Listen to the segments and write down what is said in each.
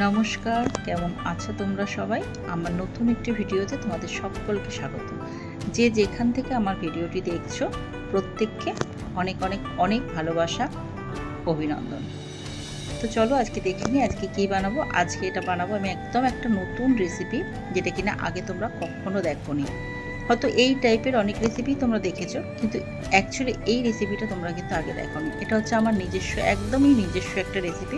নমস্কার, কেমন আছো তোমরা সবাই? আমার নতুন একটি ভিডিওতে তোমাদের সকলকে স্বাগত। যে যেখান থেকে আমার ভিডিওটি দেখছো প্রত্যেককে অনেক অনেক অনেক ভালোবাসা, অভিনন্দন। তো চলো আজকে দেখে নিই আজকে কী বানাবো। আজকে এটা বানাবো আমি একদম একটা নতুন রেসিপি, যেটা কিনা আগে তোমরা কখনো দেখোনি। হয়তো এই টাইপের অনেক রেসিপি তোমরা দেখেছো, কিন্তু অ্যাকচুয়ালি এই রেসিপিটা তোমরা কিন্তু আগে দেখোনি। এটা হচ্ছে আমার নিজস্ব, একদমই নিজস্ব একটা রেসিপি।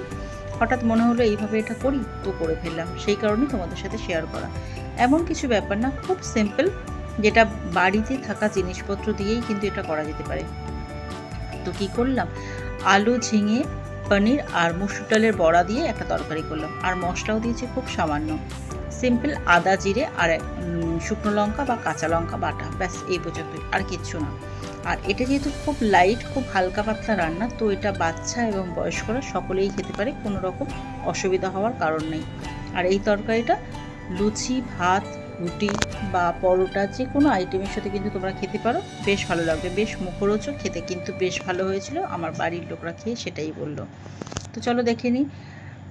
হঠাৎ মনে হলো এইভাবে এটা করি, তো করে ফেললাম, সেই কারণেই তোমাদের সাথে শেয়ার করা। এমন কিছু ব্যাপার না, খুব সিম্পল, যেটা বাড়িতে থাকা জিনিসপত্র দিয়েই কিন্তু এটা করা যেতে পারে। তো কী করলাম, আলু, ঝিঙে, পনির আর মুসুর ডালের বড়া দিয়ে একটা তরকারি করলাম, আর মশলাও দিয়েছি খুব সামান্য, সিম্পল আদা, জিরে আর শুকনো লঙ্কা বা কাঁচা লঙ্কা বাটা, ব্যাস এই পর্যন্তই, আর কিচ্ছু না। আর এটা যেহেতু খুব লাইট, খুব হালকা পাতলা রান্না, তো এটা বাচ্চা এবং বয়স্করা সকলেই খেতে পারে, কোনো রকম অসুবিধা হওয়ার কারণ নেই। আর এই তরকারিটা লুচি, ভাত, রুটি বা পরোটা, যে কোনো আইটেমের সাথে কিন্তু তোমরা খেতে পারো, বেশ ভালো লাগবে, বেশ মুখরোচক, খেতে কিন্তু বেশ ভালো হয়েছিল। আমার বাড়ির লোকরা খেয়ে সেটাই বললো। তো চলো দেখে নিই।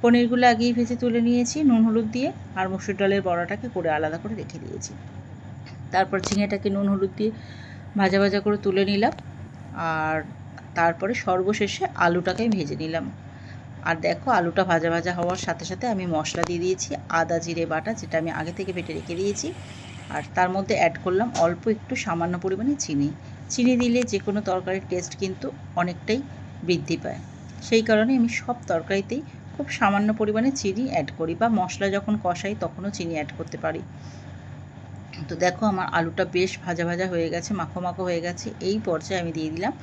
পনিরগুলো আগেই ভেজে তুলে নিয়েছি নুন হলুদ দিয়ে, আর মসুর ডালের বড়াটাকে করে আলাদা করে রেখে দিয়েছি। তারপর ঝিঙেটাকে নুন হলুদ দিয়ে ভাজা ভাজা করে তুলে নিলাম, আর তারপরে সর্বশেষে আলুটাকে ভেজে নিলাম। আর দেখো, আলুটা ভাজা ভাজা হওয়ার সাথে সাথে আমি মশলা দিয়ে দিয়েছি আদা জিরে বাটা, যেটা আমি আগে থেকে বেটে রেখে দিয়েছি। আর তার মধ্যে অ্যাড করলাম অল্প একটু সামান্য পরিমাণে চিনি। চিনি দিলে যে কোনো তরকারির টেস্ট কিন্তু অনেকটাই বৃদ্ধি পায়, সেই কারণে আমি সব তরকারিতেই খুব সামান্য পরিমাণে চিনি অ্যাড করি, বা মশলা যখন কষাই তখনও চিনি অ্যাড করতে পারি। তো দেখো, আমার আলুটা বেশ ভাজা ভাজা হয়ে গেছে, মাখো মাখো হয়ে গেছে। এই পর্যায়ে আমি দিয়ে দিলাম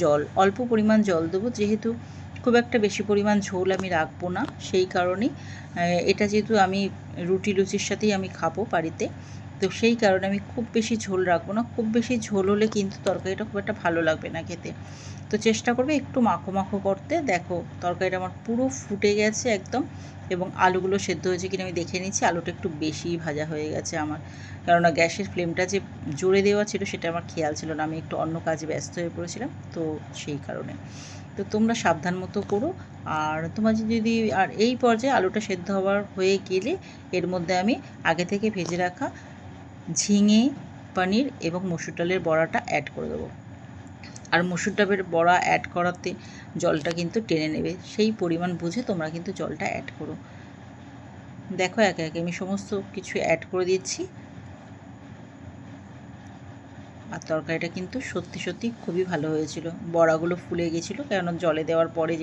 জল, অল্প পরিমাণ জল দেবো, যেহেতু খুব একটা বেশি পরিমাণ ঝোল আমি রাখবো না, সেই কারণেই এটা যেহেতু আমি রুটি লুচির সাথেই আমি খাবো বাড়িতে, তো সেই কারণে আমি খুব বেশি ঝোল রাখবো না। খুব বেশি ঝোল হলে কিন্তু তরকারিটা খুব একটা ভালো লাগবে না খেতে। তো চেষ্টা করবে একটু মাখো মাখো করতে। দেখো, তরকারিটা আমার পুরো ফুটে গেছে একদম, এবং আলুগুলো সেদ্ধ হয়েছে কিনা আমি দেখে নিচ্ছি। আলুটা একটু বেশিই ভাজা হয়ে গেছে আমার, কেননা গ্যাসের ফ্লেমটা যে জোরে দেওয়া ছিল সেটা আমার খেয়াল ছিল না, আমি একটু অন্য কাজে ব্যস্ত হয়ে পড়েছিলাম, তো সেই কারণে। তো তোমরা সাবধান মতো করো। আর তোমার যদি, আর এই পর্যায়ে আলুটা সেদ্ধ হওয়ার হয়ে গেলে এর মধ্যে আমি আগে থেকে ভেজে রাখা ঝিঙে, পনির এবং মসুর ডালের বড়াটা অ্যাড করে দেবো। আর মসুর ডালের বড়া অ্যাড করাতে জলটা কিন্তু টেনে নেবে, সেই পরিমাণ বুঝে তোমরা কিন্তু জলটা অ্যাড করো। দেখো, একে একে আমি সমস্ত কিছু অ্যাড করে দিচ্ছি। আর তরকারিটা কিন্তু সত্যি সত্যি খুবই ভালো হয়েছিল, বড়াগুলো ফুলে গেছিলো, কেননা জলে দেওয়ার পরে